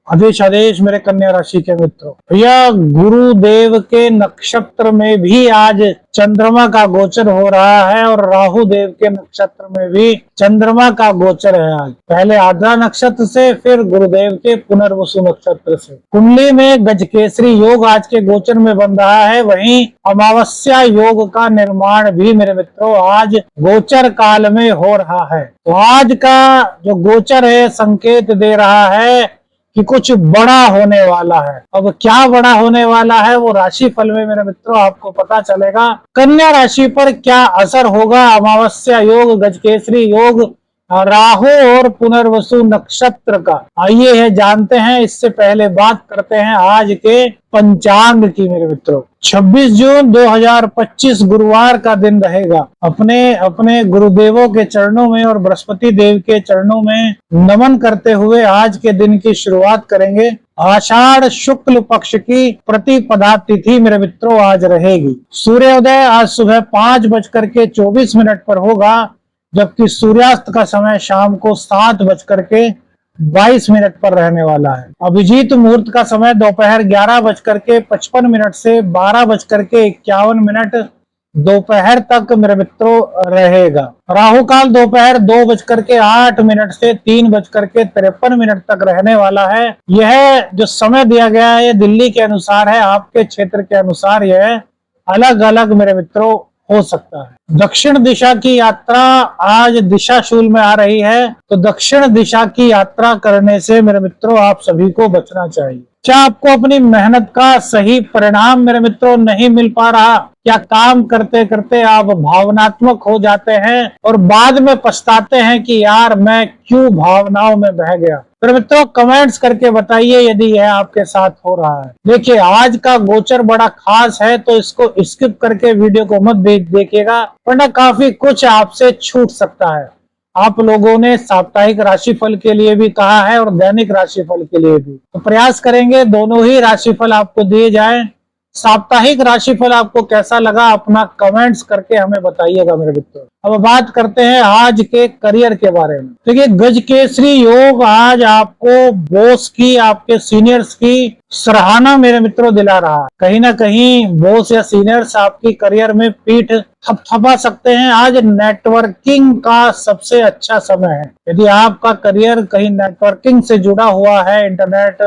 आदेश आदेश मेरे कन्या राशि के मित्रों, भैया गुरुदेव के नक्षत्र में भी आज चंद्रमा का गोचर हो रहा है और राहु देव के नक्षत्र में भी चंद्रमा का गोचर है। आज पहले आद्रा नक्षत्र से, फिर गुरुदेव के पुनर्वसु नक्षत्र से। कुंडली में गजकेसरी योग आज के गोचर में बन रहा है। वहीं अमावस्या योग का निर्माण भी मेरे मित्रों आज गोचर काल में हो रहा है। तो आज का जो गोचर है संकेत दे रहा है कि कुछ बड़ा होने वाला है। अब क्या बड़ा होने वाला है वो राशि फल में मेरे मित्रों आपको पता चलेगा। कन्या राशि पर क्या असर होगा अमावस्या योग, गजकेसरी योग, राहु और पुनर्वसु नक्षत्र का, आइए है जानते हैं। इससे पहले बात करते हैं आज के पंचांग की मेरे मित्रों। 26 जून 2025 गुरुवार का दिन रहेगा। अपने अपने गुरुदेवों के चरणों में और बृहस्पति देव के चरणों में नमन करते हुए आज के दिन की शुरुआत करेंगे। आषाढ़ शुक्ल पक्ष की प्रतिपदा तिथि मेरे मित्रों आज रहेगी। सूर्योदय आज सुबह 5:24 पर होगा, जबकि सूर्यास्त का समय शाम को 7:22 पर रहने वाला है। अभिजीत मुहूर्त का समय दोपहर 11:55 से 12:51 दोपहर तक मेरे मित्रों रहेगा। राहु काल दोपहर 2:08 से 3:53 तक रहने वाला है। यह जो समय दिया गया है ये दिल्ली के अनुसार है, आपके क्षेत्र के अनुसार यह अलग अलग मेरे मित्रों हो सकता है। दक्षिण दिशा की यात्रा आज दिशाशूल में आ रही है, तो दक्षिण दिशा की यात्रा करने से मेरे मित्रों आप सभी को बचना चाहिए। क्या आपको अपनी मेहनत का सही परिणाम मेरे मित्रों नहीं मिल पा रहा? क्या काम करते करते आप भावनात्मक हो जाते हैं और बाद में पछताते हैं कि यार मैं क्यों भावनाओं में बह गया? मेरे मित्रों कमेंट्स करके बताइए यदि यह आपके साथ हो रहा है। देखिए आज का गोचर बड़ा खास है, तो इसको स्किप करके वीडियो को मत देखिएगा, वरना काफी कुछ आपसे छूट सकता है। आप लोगों ने साप्ताहिक राशिफल के लिए भी कहा है और दैनिक राशिफल के लिए भी, तो प्रयास करेंगे दोनों ही राशिफल आपको दिए जाएं। साप्ताहिक राशिफल आपको कैसा लगा अपना कमेंट्स करके हमें बताइएगा मेरे मित्रों। अब बात करते हैं आज के करियर के बारे में। देखिए गजकेसरी योग आज आपको बॉस की, आपके सीनियर्स की सराहना मेरे मित्रों दिला रहा है। कहीं ना कहीं बॉस या सीनियर्स आपकी करियर में पीठ थपथपा सकते हैं। आज नेटवर्किंग का सबसे अच्छा समय है। यदि आपका करियर कहीं नेटवर्किंग से जुड़ा हुआ है, इंटरनेट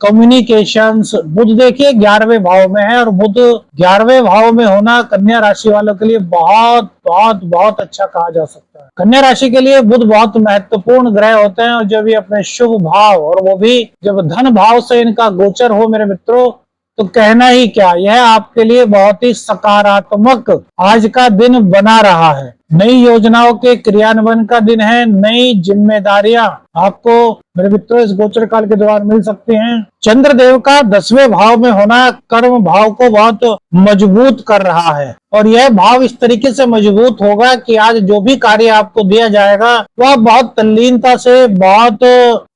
कम्युनिकेशंस, बुध देखिए 11वें भाव में है और बुध 11वें भाव में होना कन्या राशि वालों के लिए बहुत बहुत बहुत अच्छा कहा जा सकता है। कन्या राशि के लिए बुध बहुत महत्वपूर्ण ग्रह होते हैं और जब ये अपने शुभ भाव और वो भी जब धन भाव से इनका गोचर हो मेरे मित्रों, तो कहना ही क्या, यह आपके लिए बहुत ही सकारात्मक आज का दिन बना रहा है। नई योजनाओं के क्रियान्वयन का दिन है। नई जिम्मेदारियां आपको मेरे मित्रों इस गोचर काल के दौरान मिल सकती हैं। चंद्रदेव का 10वें भाव में होना कर्म भाव को बहुत मजबूत कर रहा है और यह भाव इस तरीके से मजबूत होगा कि आज जो भी कार्य आपको दिया जाएगा वह बहुत तल्लीनता से, बहुत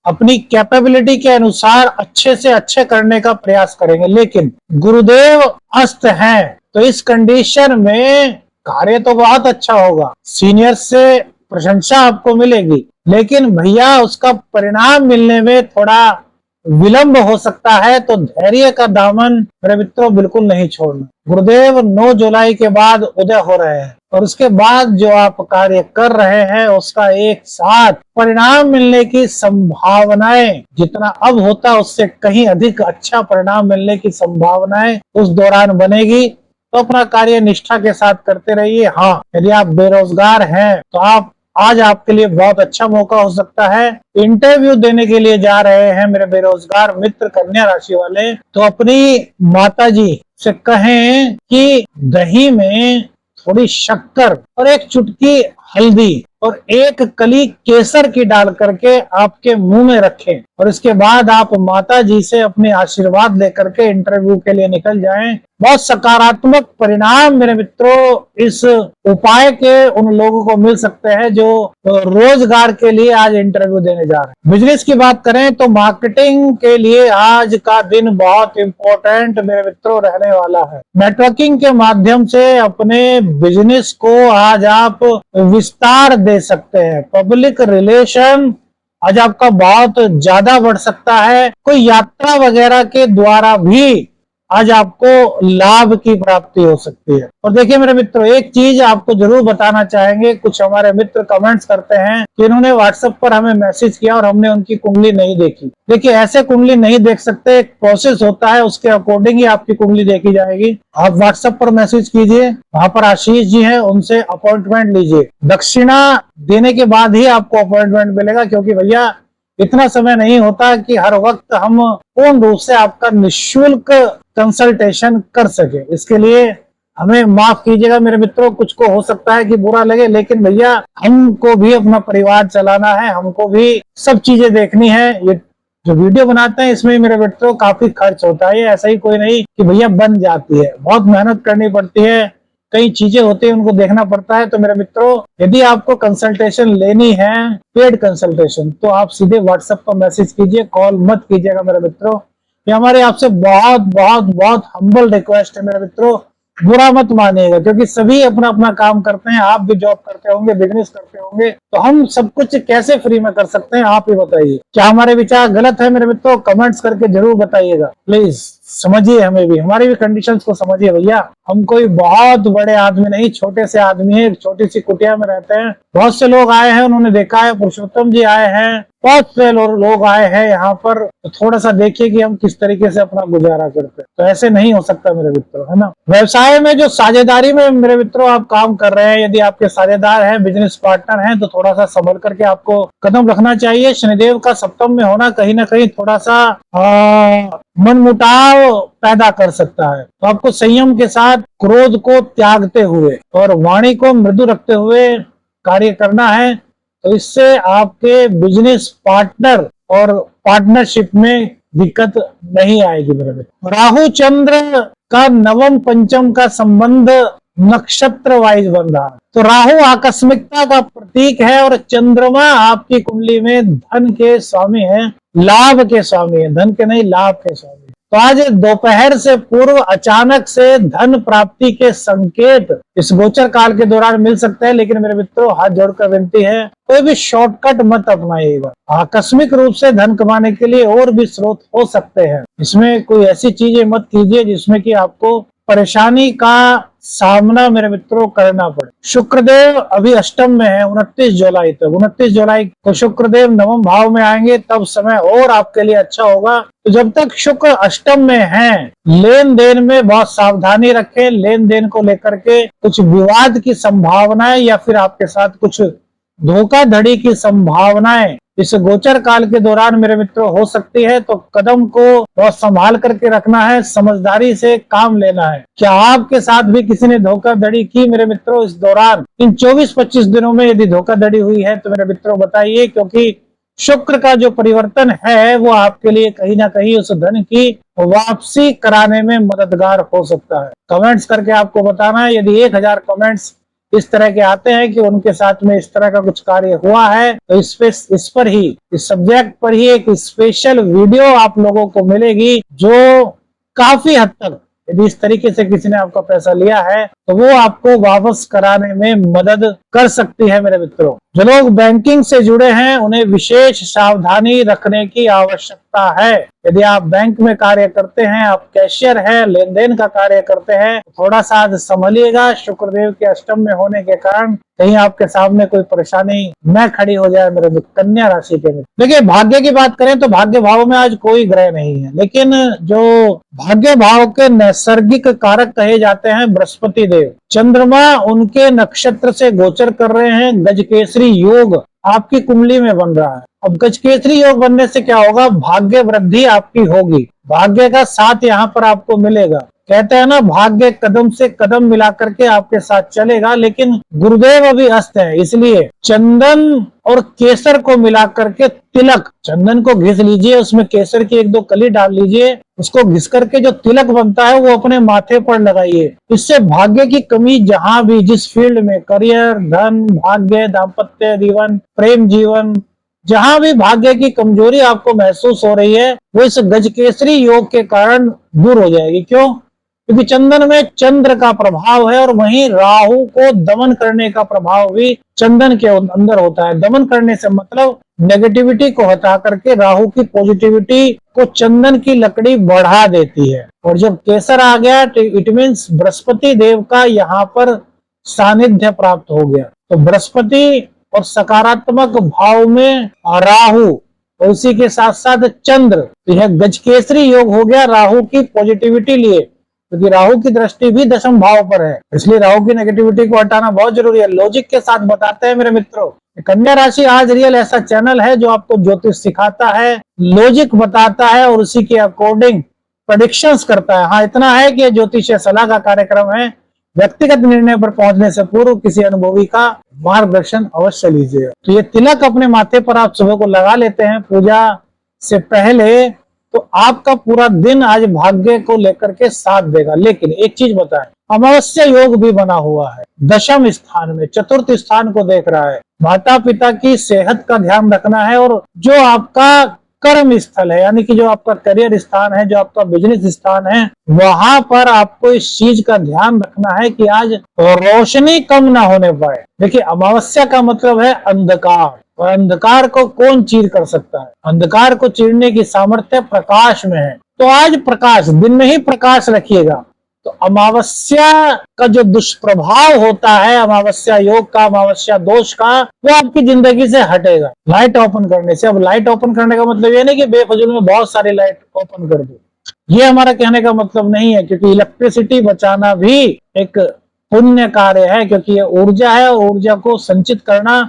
अपनी कैपेबिलिटी के अनुसार अच्छे से अच्छे करने का प्रयास करेंगे। लेकिन गुरुदेव अस्त हैं, तो इस कंडीशन में कार्य तो बहुत अच्छा होगा, सीनियर से प्रशंसा आपको मिलेगी, लेकिन भैया उसका परिणाम मिलने में थोड़ा विलंब हो सकता है। तो धैर्य का दामन मेरे मित्रों बिल्कुल नहीं छोड़ना। गुरुदेव 9 जुलाई के बाद उदय हो रहे हैं और उसके बाद जो आप कार्य कर रहे हैं उसका एक साथ परिणाम मिलने की संभावनाएं, जितना अब होता उससे कहीं अधिक अच्छा परिणाम मिलने की संभावनाएं उस दौरान बनेगी। तो अपना कार्य निष्ठा के साथ करते रहिए। हाँ, यदि आप बेरोजगार हैं तो आप आज आपके लिए बहुत अच्छा मौका हो सकता है। इंटरव्यू देने के लिए जा रहे हैं मेरे बेरोजगार मित्र कन्या राशि वाले, तो अपनी माताजी से कहें कि दही में थोड़ी शक्कर और एक चुटकी हल्दी और एक कली केसर की डाल करके आपके मुंह में रखें और इसके बाद आप माता जी से अपने आशीर्वाद लेकर के इंटरव्यू के लिए निकल जाएं। बहुत सकारात्मक परिणाम मेरे मित्रों इस उपाय के उन लोगों को मिल सकते हैं जो रोजगार के लिए आज इंटरव्यू देने जा रहे हैं। बिजनेस की बात करें तो मार्केटिंग के लिए आज का दिन बहुत इंपॉर्टेंट मेरे मित्रों रहने वाला है। नेटवर्किंग के माध्यम से अपने बिजनेस को आज आप विस्तार दे सकते हैं। पब्लिक रिलेशन आज आपका बहुत ज्यादा बढ़ सकता है। कोई यात्रा वगैरह के द्वारा भी आज आपको लाभ की प्राप्ति हो सकती है। और देखिए मेरे मित्रों, एक चीज आपको जरूर बताना चाहेंगे। कुछ हमारे मित्र कमेंट्स करते हैं कि इन्होंने व्हाट्सएप पर हमें मैसेज किया और हमने उनकी कुंडली नहीं देखी। देखिए, ऐसे कुंडली नहीं देख सकते, एक प्रोसेस होता है, उसके अकॉर्डिंग ही आपकी कुंडली देखी जाएगी। आप व्हाट्सएप पर मैसेज कीजिए, वहां पर आशीष जी है, उनसे अपॉइंटमेंट लीजिए। दक्षिणा देने के बाद ही आपको अपॉइंटमेंट मिलेगा, क्योंकि भैया इतना समय नहीं होता कि हर वक्त हम पूर्ण रूप से आपका निःशुल्क कंसल्टेशन कर सके। इसके लिए हमें माफ कीजिएगा मेरे मित्रों, कुछ को हो सकता है कि बुरा लगे, लेकिन भैया हमको भी अपना परिवार चलाना है, हमको भी सब चीजें देखनी है। ये जो वीडियो बनाते हैं इसमें मेरे मित्रों काफी खर्च होता है। ऐसा ही कोई नहीं कि भैया बन जाती है, बहुत मेहनत करनी पड़ती है, कई चीजें होती है, उनको देखना पड़ता है। तो मेरे मित्रों, यदि आपको कंसल्टेशन लेनी है, पेड कंसल्टेशन, तो आप सीधे व्हाट्सएप पर मैसेज कीजिए, कॉल मत कीजिएगा मेरे मित्रों। ये हमारे आपसे बहुत बहुत बहुत हम्बल रिक्वेस्ट है मेरे मित्रों, बुरा मत मानिएगा, क्योंकि सभी अपना अपना काम करते हैं। आप भी जॉब करते होंगे, बिजनेस करते होंगे, तो हम सब कुछ कैसे फ्री में कर सकते हैं, आप ही बताइए। क्या हमारे विचार गलत है मेरे मित्रों? कमेंट्स करके जरूर बताइएगा प्लीज। समझिए, हमें भी, हमारी भी कंडीशंस को समझिए भैया। हम कोई बहुत बड़े आदमी नहीं, छोटे से आदमी है, एक छोटी सी कुटिया में रहते हैं। बहुत से लोग आए हैं, उन्होंने देखा है, पुरुषोत्तम जी आए हैं, बहुत से लोग आए हैं यहाँ पर। तो थोड़ा सा देखिए कि हम किस तरीके से अपना गुजारा करते हैं। तो ऐसे नहीं हो सकता मेरे मित्रों, है ना। व्यवसाय में जो साझेदारी में मेरे मित्रों आप काम कर रहे हैं, यदि आपके साझेदार हैं, बिजनेस पार्टनर हैं, तो थोड़ा सा संभल करके आपको कदम रखना चाहिए। शनिदेव का सप्तम में होना कहीं ना कहीं थोड़ा सा मनमुटाव पैदा कर सकता है। तो आपको संयम के साथ क्रोध को त्यागते हुए और वाणी को मृदु रखते हुए कार्य करना है। तो इससे आपके बिजनेस पार्टनर और पार्टनरशिप में दिक्कत नहीं आएगी मेरे मित्र। राहु चंद्र का नवम पंचम का संबंध नक्षत्र वाइज बन रहा है। तो राहु आकस्मिकता का प्रतीक है और चंद्रमा आपकी कुंडली में धन के स्वामी है, लाभ के स्वामी है, धन के नहीं लाभ के स्वामी। तो आज दोपहर से पूर्व अचानक से धन प्राप्ति के संकेत इस गोचर काल के दौरान मिल सकते हैं। लेकिन मेरे मित्रों, हाथ जोड़कर विनती है, कोई भी शॉर्टकट मत अपनाइएगा। आकस्मिक रूप से धन कमाने के लिए और भी स्रोत हो सकते हैं। इसमें कोई ऐसी चीजें मत कीजिए जिसमें कि आपको परेशानी का सामना मेरे मित्रों करना पड़े। शुक्रदेव अभी अष्टम में है 29 जुलाई तक। 29 जुलाई को शुक्रदेव नवम भाव में आएंगे, तब समय और आपके लिए अच्छा होगा। तो जब तक शुक्र अष्टम में है, लेन देन में बहुत सावधानी रखें। लेन देन को लेकर के कुछ विवाद की संभावनाएं या फिर आपके साथ कुछ धोखाधड़ी की संभावनाएं इस गोचर काल के दौरान मेरे मित्रों हो सकती है। तो कदम को बहुत संभाल करके रखना है, समझदारी से काम लेना है। क्या आपके साथ भी किसी ने धोखाधड़ी की मेरे मित्रों इस दौरान? इन 24-25 दिनों में यदि धोखाधड़ी हुई है तो मेरे मित्रों बताइए, क्योंकि शुक्र का जो परिवर्तन है वो आपके लिए कहीं ना कहीं उस धन की वापसी कराने में मददगार हो सकता है। कमेंट्स करके आपको बताना है। यदि 1000 कमेंट्स इस तरह के आते हैं कि उनके साथ में इस तरह का कुछ कार्य हुआ है, तो इस पर ही, इस सब्जेक्ट पर ही एक स्पेशल वीडियो आप लोगों को मिलेगी, जो काफी हद तक, यदि इस तरीके से किसी ने आपका पैसा लिया है तो वो आपको वापस कराने में मदद कर सकती है मेरे मित्रों। जो लोग बैंकिंग से जुड़े हैं उन्हें विशेष सावधानी रखने की आवश्यकता है। यदि आप बैंक में कार्य करते हैं, आप कैशियर हैं, लेन देन का कार्य करते हैं, थोड़ा सा संभलिएगा। शुक्रदेव के अष्टम में होने के कारण कहीं आपके सामने कोई परेशानी न खड़ी हो जाए मेरे मित्र। कन्या राशि के मित्र, देखिए भाग्य की बात करें तो भाग्य भाव में आज कोई ग्रह नहीं है, लेकिन जो भाग्य भाव के नैसर्गिक कारक कहे जाते हैं बृहस्पति देव, चंद्रमा उनके नक्षत्र से गोचर कर रहे हैं। गजकेसरी योग आपकी कुंडली में बन रहा है। अब गजकेसरी योग बनने से क्या होगा? भाग्य वृद्धि आपकी होगी, भाग्य का साथ यहाँ पर आपको मिलेगा। कहते हैं ना, भाग्य कदम से कदम मिला करके आपके साथ चलेगा। लेकिन गुरुदेव अभी अस्त है, इसलिए चंदन और केसर को मिला करके तिलक, चंदन को घिस लीजिए, उसमें केसर की 1-2 कली डाल लीजिए, उसको घिस करके जो तिलक बनता है वो अपने माथे पर लगाइए। इससे भाग्य की कमी जहां भी, जिस फील्ड में, करियर, धन, भाग्य, दाम्पत्य जीवन, प्रेम जीवन, जहां भी भाग्य की कमजोरी आपको महसूस हो रही है, वो इस गजकेसरी योग के कारण दूर हो जाएगी। क्यों? क्योंकि चंदन में चंद्र का प्रभाव है और वहीं राहु को दमन करने का प्रभाव भी चंदन के अंदर होता है। दमन करने से मतलब नेगेटिविटी को हटा करके राहु की पॉजिटिविटी को चंदन की लकड़ी बढ़ा देती है। और जब केसर आ गया तो इट मीन्स बृहस्पति देव का यहाँ पर सानिध्य प्राप्त हो गया। तो बृहस्पति और सकारात्मक भाव में राहु और उसी के साथ साथ चंद्र, तो यह गजकेसरी योग हो गया राहु की पॉजिटिविटी लिए, क्योंकि राहु की दृष्टि भी दशम भाव पर है, इसलिए राहु की नेगेटिविटी को हटाना बहुत जरूरी है। लॉजिक के साथ बताते हैं मेरे मित्रों। कन्या राशि आज रियल ऐसा चैनल है जो आपको ज्योतिष सिखाता है, लॉजिक बताता है और उसी के अकॉर्डिंग प्रेडिक्शंस करता है। हाँ, इतना है कि ज्योतिष सलाह का कार्यक्रम है, व्यक्तिगत निर्णय पर पहुंचने से पूर्व किसी अनुभवी का मार्गदर्शन अवश्य लीजिए। तो ये तिलक अपने माथे पर आप सुबह को लगा लेते हैं पूजा से पहले, तो आपका पूरा दिन आज भाग्य को लेकर के साथ देगा। लेकिन एक चीज बताएं, अमावस्या योग भी बना हुआ है, दशम स्थान में चतुर्थ स्थान को देख रहा है। माता पिता की सेहत का ध्यान रखना है और जो आपका कर्म स्थल है, यानी कि जो आपका करियर स्थान है, जो आपका बिजनेस स्थान है, वहां पर आपको इस चीज का ध्यान रखना है कि आज रोशनी कम ना होने पाए। देखिए, अमावस्या का मतलब है अंधकार, और अंधकार को कौन चीर कर सकता है? अंधकार को चीरने की सामर्थ्य प्रकाश में है। तो आज प्रकाश, दिन में ही प्रकाश रखिएगा। तो अमावस्या का जो दुष्प्रभाव होता है, अमावस्या योग का, अमावस्या दोष का, वो आपकी जिंदगी से हटेगा लाइट ओपन करने से। अब लाइट ओपन करने का मतलब ये नहीं कि बेफजूल में बहुत सारी लाइट ओपन कर दो, ये हमारा कहने का मतलब नहीं है, क्योंकि इलेक्ट्रिसिटी बचाना भी एक पुण्य कार्य है, क्योंकि ये ऊर्जा है और ऊर्जा को संचित करना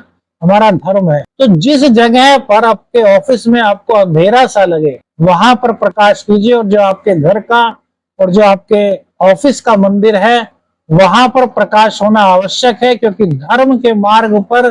हमारा धर्म है। तो जिस जगह पर आपके ऑफिस में आपको अंधेरा सा लगे, वहां पर प्रकाश कीजिए, और जो आपके घर का और जो आपके ऑफिस का मंदिर है, वहां पर प्रकाश होना आवश्यक है। क्योंकि धर्म के मार्ग पर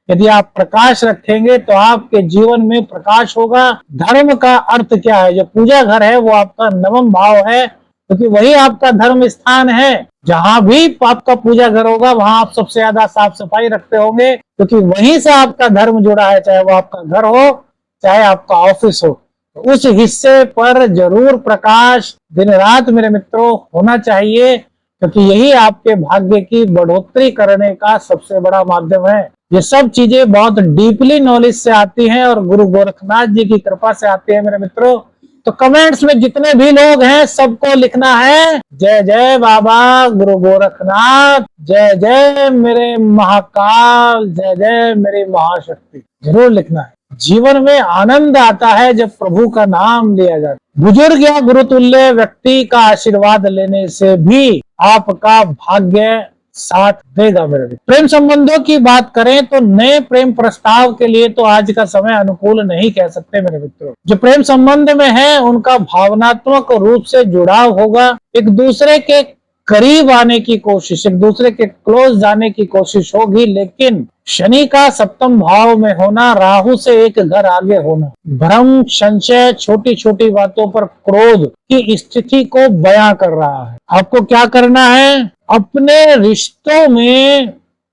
यदि आप प्रकाश रखेंगे तो आपके जीवन में प्रकाश होगा। धर्म का अर्थ क्या है? जो पूजा घर है वो आपका नवम भाव है, क्योंकि वही आपका धर्म स्थान है। जहां भी आपका पूजा घर होगा वहां आप सबसे ज्यादा साफ सफाई रखते होंगे, क्योंकि वहीं से आपका धर्म जुड़ा है, चाहे वो आपका घर हो चाहे आपका ऑफिस हो। उस हिस्से पर जरूर प्रकाश दिन रात मेरे मित्रों होना चाहिए, क्योंकि यही आपके भाग्य की बढ़ोतरी करने का सबसे बड़ा माध्यम है। ये सब चीजें बहुत डीपली नॉलेज से आती हैं और गुरु गोरखनाथ जी की कृपा से आती है मेरे मित्रों। तो कमेंट्स में जितने भी लोग हैं सबको लिखना है जय जय बाबा गुरु गोरखनाथ, जय जय मेरे महाकाल, जय जय मेरी महाशक्ति, जरूर लिखना है। जीवन में आनंद आता है जब प्रभु का नाम लिया जाता है। बुजुर्ग या गुरुतुल्य व्यक्ति का आशीर्वाद लेने से भी आपका भाग्य साथ देगा मेरे भी। प्रेम संबंधों की बात करें तो नए प्रेम प्रस्ताव के लिए तो आज का समय अनुकूल नहीं कह सकते मेरे मित्रों। जो प्रेम संबंध में है उनका भावनात्मक रूप से जुड़ाव होगा, एक दूसरे के करीब आने की कोशिश, एक दूसरे के क्लोज जाने की कोशिश होगी। लेकिन शनि का सप्तम भाव में होना, राहु से एक घर आगे होना, भ्रम, संशय, छोटी छोटी बातों पर क्रोध की स्थिति को बयां कर रहा है। आपको क्या करना है? अपने रिश्तों में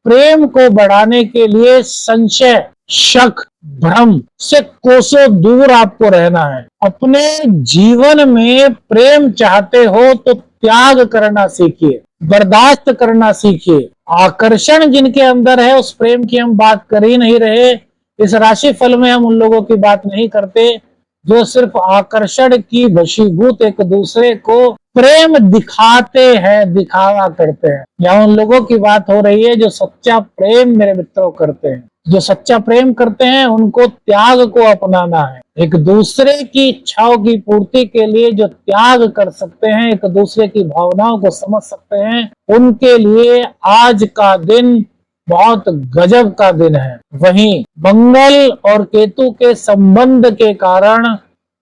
प्रेम को बढ़ाने के लिए संशय, शक, भ्रम से कोसों दूर आपको रहना है। अपने जीवन में प्रेम चाहते हो तो त्याग करना सीखिए, बर्दाश्त करना सीखिए। आकर्षण जिनके अंदर है उस प्रेम की हम बात कर ही नहीं रहे। इस राशि फल में हम उन लोगों की बात नहीं करते जो सिर्फ आकर्षण की वशीभूत एक दूसरे को प्रेम दिखाते हैं, दिखावा करते हैं। यहाँ उन लोगों की बात हो रही है जो सच्चा प्रेम मेरे मित्रों करते हैं। जो सच्चा प्रेम करते हैं उनको त्याग को अपनाना है। एक दूसरे की इच्छाओं की पूर्ति के लिए जो त्याग कर सकते हैं, एक दूसरे की भावनाओं को समझ सकते हैं, उनके लिए आज का दिन बहुत गजब का दिन है। वहीं मंगल और केतु के संबंध के कारण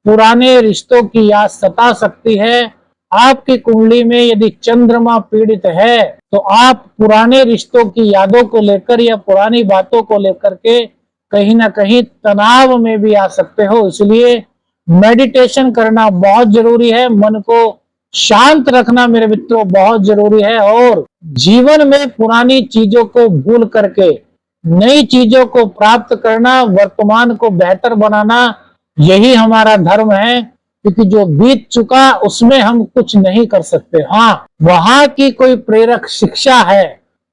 पुराने रिश्तों की याद सता सकती है। आपकी कुंडली में यदि चंद्रमा पीड़ित है तो आप पुराने रिश्तों की यादों को लेकर या पुरानी बातों को लेकर के कहीं ना कहीं तनाव में भी आ सकते हो। इसलिए मेडिटेशन करना बहुत जरूरी है, मन को शांत रखना मेरे मित्रों बहुत जरूरी है, और जीवन में पुरानी चीजों को भूल करके नई चीजों को प्राप्त करना, वर्तमान को बेहतर बनाना, यही हमारा धर्म है। क्योंकि जो बीत चुका उसमें हम कुछ नहीं कर सकते। हाँ, वहां की कोई प्रेरक शिक्षा है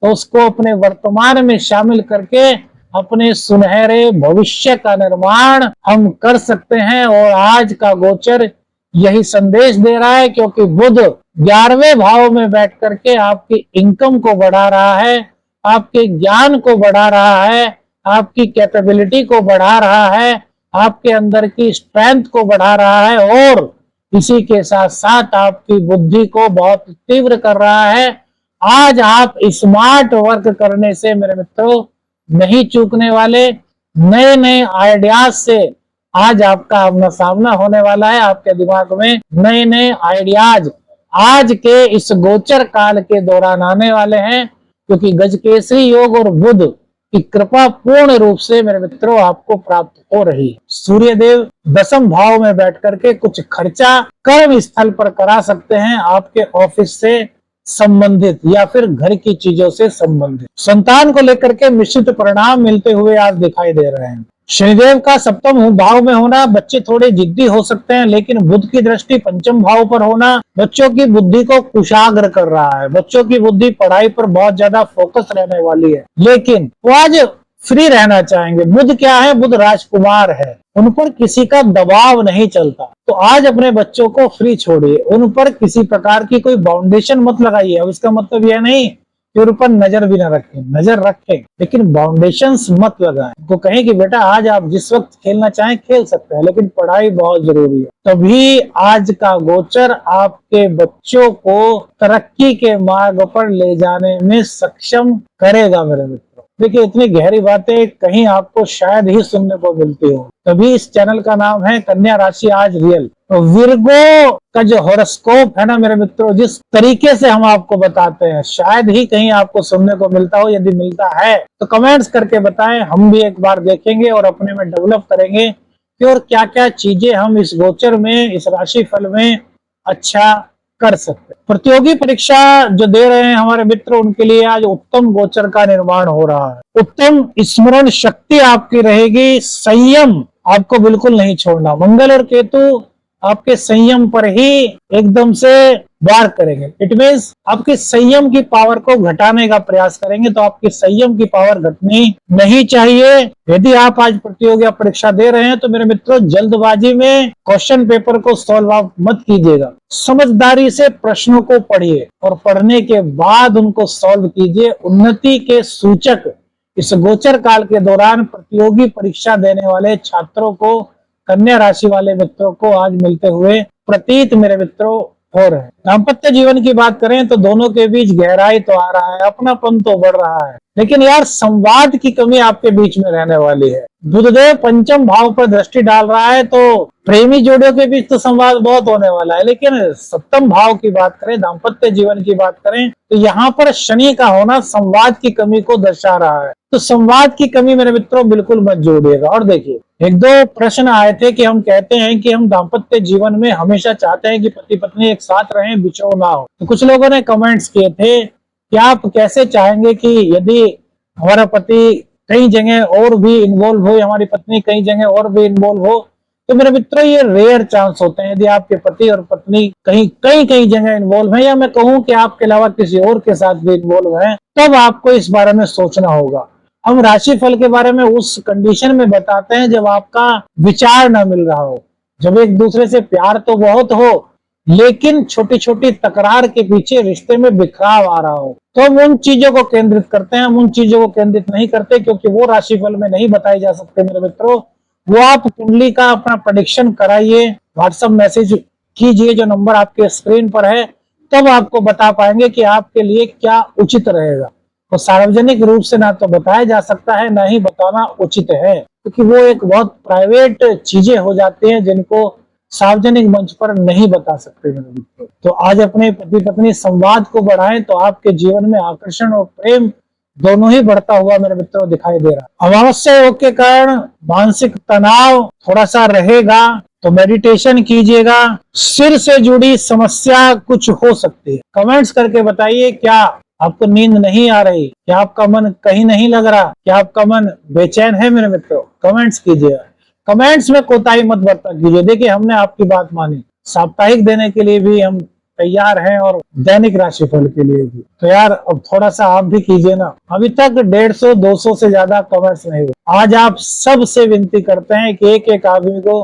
तो उसको अपने वर्तमान में शामिल करके अपने सुनहरे भविष्य का निर्माण हम कर सकते हैं। और आज का गोचर यही संदेश दे रहा है, क्योंकि बुध 11वें भाव में बैठ करके आपकी इनकम को बढ़ा रहा है, आपके ज्ञान को बढ़ा रहा है, आपकी कैपेबिलिटी को बढ़ा रहा है, आपके अंदर की स्ट्रेंथ को बढ़ा रहा है, और इसी के साथ साथ आपकी बुद्धि को बहुत तीव्र कर रहा है। आज आप स्मार्ट वर्क करने से मेरे मित्रों नहीं चूकने वाले। नए नए आइडियाज से आज आपका आमना सामना होने वाला है। आपके दिमाग में नए नए आइडियाज आज के इस गोचर काल के दौरान आने वाले हैं, क्योंकि गजकेसरी योग और बुध की कृपा पूर्ण रूप से मेरे मित्रों आपको प्राप्त हो रही है। सूर्य देव 10वें भाव में बैठ करके कुछ खर्चा कर्म स्थल पर करा सकते हैं, आपके ऑफिस से संबंधित या फिर घर की चीजों से संबंधित। संतान को लेकर के मिश्रित परिणाम मिलते हुए आज दिखाई दे रहे हैं। शनिदेव का 7वें भाव में होना, बच्चे थोड़े जिद्दी हो सकते हैं, लेकिन बुध की दृष्टि 5वें भाव पर होना बच्चों की बुद्धि को कुशाग्र कर रहा है। बच्चों की बुद्धि पढ़ाई पर बहुत ज्यादा फोकस रहने वाली है, लेकिन वो आज फ्री रहना चाहेंगे। बुध क्या है? बुध राजकुमार है, उन पर किसी का दबाव नहीं चलता। तो आज अपने बच्चों को फ्री छोड़िए, उन पर किसी प्रकार की कोई बाउंडेशन मत लगाइए। अब इसका मतलब यह नहीं कि उन पर नजर भी ना रखें, नजर रखें, लेकिन बाउंडेशंस मत लगाएं। उनको कहें कि बेटा आज आप जिस वक्त खेलना चाहें खेल सकते हैं, लेकिन पढ़ाई बहुत जरूरी है। तभी आज का गोचर आपके बच्चों को तरक्की के मार्ग पर ले जाने में सक्षम करेगा मेरे मित्र। देखिए, इतनी गहरी बातें कहीं आपको शायद ही सुनने को मिलती हो, तभी इस चैनल का नाम है कन्या राशि आज रियल। तो विर्गो का जो हॉरोस्कोप है ना मेरे मित्रों, जिस तरीके से हम आपको बताते हैं, शायद ही कहीं आपको सुनने को मिलता हो। यदि मिलता है तो कमेंट्स करके बताएं, हम भी एक बार देखेंगे और अपने में डेवलप करेंगे कि और क्या क्या चीजें हम इस गोचर में, इस राशि फल में अच्छा कर सकते। प्रतियोगी परीक्षा जो दे रहे हैं हमारे मित्र, उनके लिए आज उत्तम गोचर का निर्माण हो रहा है। उत्तम स्मरण शक्ति आपकी रहेगी, संयम आपको बिल्कुल नहीं छोड़ना। मंगल और केतु आपके संयम पर ही एकदम से वार करेंगे। इट मीन्स आपके संयम की पावर को घटाने का प्रयास करेंगे, तो आपकी संयम की पावर घटनी नहीं चाहिए। यदि आप आज प्रतियोगी परीक्षा दे रहे हैं तो मेरे मित्रों, जल्दबाजी में क्वेश्चन पेपर को सॉल्व आप मत कीजिएगा। समझदारी से प्रश्नों को पढ़िए और पढ़ने के बाद उनको सॉल्व कीजिए। उन्नति के सूचक इस गोचर काल के दौरान प्रतियोगी परीक्षा देने वाले छात्रों को, कन्या राशि वाले मित्रों को आज मिलते हुए प्रतीत मेरे मित्रों हो रहे हैं। दाम्पत्य जीवन की बात करें तो दोनों के बीच गहराई तो आ रहा है, अपनापन तो बढ़ रहा है, लेकिन यार संवाद की कमी आपके बीच में रहने वाली है। बुधदेव 5वें भाव पर दृष्टि डाल रहा है, तो प्रेमी जोड़ों के बीच तो संवाद बहुत होने वाला है, लेकिन 7वें भाव की बात करें, दाम्पत्य जीवन की बात करें, तो यहाँ पर शनि का होना संवाद की कमी को दर्शा रहा है। तो संवाद की कमी मेरे मित्रों बिल्कुल मत जोड़िएगा। और देखिए, एक दो प्रश्न आए थे कि हम कहते हैं कि हम दाम्पत्य जीवन में हमेशा चाहते हैं कि पति पत्नी एक साथ रहें, बिछोड़ ना हो। तो कुछ लोगों ने कमेंट्स किए थे कि आप कैसे चाहेंगे कि यदि हमारा पति कई जगह और भी इन्वॉल्व हो, हमारी पत्नी कई जगह और भी इन्वॉल्व हो। तो मेरे मित्रों, ये रेयर चांस होते हैं। यदि आपके पति और पत्नी कहीं कई जगह इन्वॉल्व है, या मैं कहूँ कि आपके अलावा किसी और के साथ भी इन्वॉल्व है, तब आपको इस बारे में सोचना होगा। हम राशि फल के बारे में उस कंडीशन में बताते हैं जब आपका विचार ना मिल रहा हो, जब एक दूसरे से प्यार तो बहुत हो, लेकिन छोटी छोटी तकरार के पीछे रिश्ते में बिखराव आ रहा हो, तो हम उन चीजों को केंद्रित करते हैं। हम उन चीजों को केंद्रित नहीं करते, क्योंकि वो राशिफल में नहीं बताई जा सकते मेरे मित्रों। वो आप कुंडली का अपना प्रेडिक्शन कराइए, व्हाट्सएप मैसेज कीजिए जो नंबर आपके स्क्रीन पर है, तब आपको बता पाएंगे कि आपके लिए क्या उचित रहेगा। तो सार्वजनिक रूप से ना तो बताया जा सकता है, ना ही बताना उचित है, क्योंकि वो एक बहुत प्राइवेट चीजें हो जाती हैं जिनको सार्वजनिक मंच पर नहीं बता सकते मेरे मित्रों। तो आज अपने पति पत्नी संवाद को बढ़ाएं, तो आपके जीवन में आकर्षण और प्रेम दोनों ही बढ़ता हुआ मेरे मित्रों दिखाई दे रहा है। अमावस्या योग के कारण मानसिक तनाव थोड़ा सा रहेगा, तो मेडिटेशन कीजिएगा। सिर से जुड़ी समस्या कुछ हो सकती है। कमेंट्स करके बताइए, क्या आपको नींद नहीं आ रही, क्या आपका मन कहीं नहीं लग रहा, क्या आपका मन बेचैन है मेरे मित्रों? कमेंट्स कीजिएगा। कमेंट्स में कोताही मत बरता कीजिए। देखिए हमने आपकी बात मानी, साप्ताहिक देने के लिए भी हम तैयार हैं और दैनिक राशिफल के लिए भी। तो यार अब थोड़ा सा आप भी कीजिए ना। अभी तक 150-200 से ज्यादा कमेंट्स नहीं हुए। आज आप सबसे विनती करते हैं कि एक एक आदमी को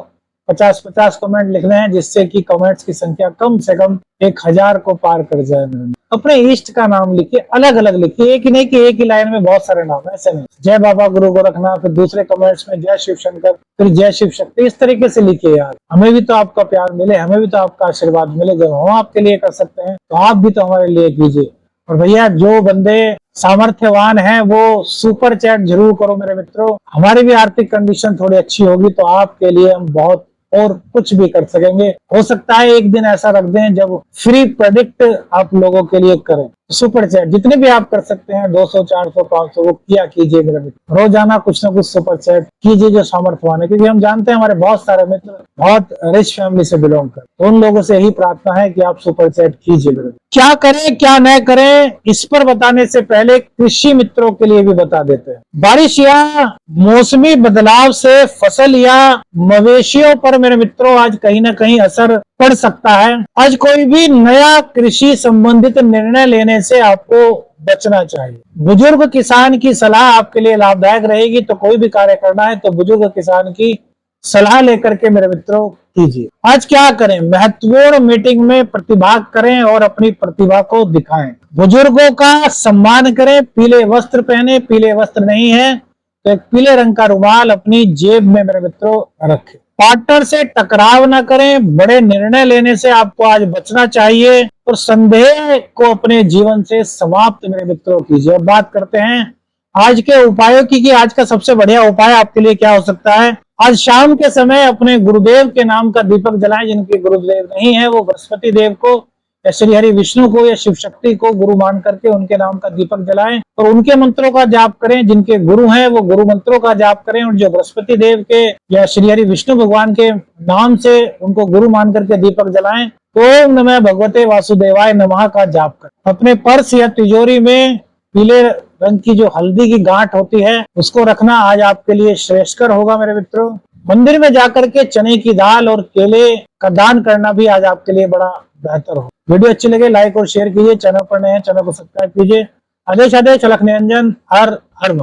50-50 कमेंट लिखने हैं, जिससे कि कमेंट्स की संख्या कम से कम 1000 को पार कर जाए। अपने इष्ट का नाम लिखिए, अलग अलग लिखिए, एक ही नहीं कि एक ही लाइन में बहुत सारे नाम है, ऐसे नहीं। जय बाबा गुरु गोरखनाथ, फिर दूसरे कमेंट्स में जय शिव शंकर, फिर जय शिव शक्ति, इस तरीके से लिखिए यार। हमें भी तो आपका प्यार मिले, हमें भी तो आपका आशीर्वाद मिले। जब हम आपके लिए कर सकते हैं तो आप भी तो हमारे लिए कीजिए। और भैया जो बंदे सामर्थ्यवान हैं वो सुपर चैट जरूर करो मेरे मित्रों। हमारी भी आर्थिक कंडीशन थोड़ी अच्छी होगी तो आपके लिए हम बहुत और कुछ भी कर सकेंगे। हो सकता है एक दिन ऐसा रख दें जब फ्री प्रोडक्ट आप लोगों के लिए करें। सुपर चैट जितने भी आप कर सकते हैं, 200, 400, 500 वो किया कीजिए मेरे मित्र। रोजाना कुछ ना कुछ सुपर चैट कीजिए जो सामर्थ्यवान है, क्योंकि हम जानते हैं हमारे बहुत सारे मित्र बहुत रिच फैमिली से बिलोंग करते हैं। उन लोगों से यही प्रार्थना है कि आप सुपर चैट कीजिए मेरे। क्या करें क्या न करें इस पर बताने से पहले कृषि मित्रों के लिए भी बता देते हैं। बारिश या मौसमी बदलाव से फसल या मवेशियों पर मेरे मित्रों आज कहीं ना कहीं असर पड़ सकता है। आज कोई भी नया कृषि संबंधित निर्णय लेने से आपको बचना चाहिए। बुजुर्ग किसान की सलाह आपके लिए लाभदायक रहेगी। तो कोई भी कार्य करना है तो बुजुर्ग किसान की सलाह लेकर के मेरे मित्रों कीजिए। आज क्या करें, महत्वपूर्ण मीटिंग में प्रतिभाग करें और अपनी प्रतिभा को दिखाएं। बुजुर्गों का सम्मान करें, पीले वस्त्र पहने, पीले वस्त्र नहीं है तो एक पीले रंग का रुमाल अपनी जेब में मेरे मित्रों रखें। पार्टनर से टकराव न करें, बड़े निर्णय लेने से आपको आज बचना चाहिए और संदेह को अपने जीवन से समाप्त मेरे मित्रों कीजिए। अब बात करते हैं आज के उपायों की कि आज का सबसे बढ़िया उपाय आपके लिए क्या हो सकता है। आज शाम के समय अपने गुरुदेव के नाम का दीपक जलाएं। जिनके गुरुदेव नहीं है वो बृहस्पति देव को या श्री हरि विष्णु को या शिव शक्ति को गुरु मान करके उनके नाम का दीपक जलाएं और उनके मंत्रों का जाप करें। जिनके गुरु हैं वो गुरु मंत्रों का जाप करें और जो बृहस्पति देव के या श्री हरि विष्णु भगवान के नाम से उनको गुरु मान करके दीपक जलाएं ओम नमः भगवते वासुदेवाय नमः का जाप करें। अपने पर्स या तिजोरी में पीले रंग की जो हल्दी की गांठ होती है उसको रखना आज आपके लिए श्रेष्ठकर होगा मेरे मित्रों। मंदिर में जाकर के चने की दाल और केले का दान करना भी आज आपके लिए बड़ा बेहतर हो। वीडियो अच्छी लगे लाइक और शेयर कीजिए। चैनल पर नए हैं चैनल को सब्सक्राइब कीजिए। आदेश आदेश अलख निरंजन हर हर।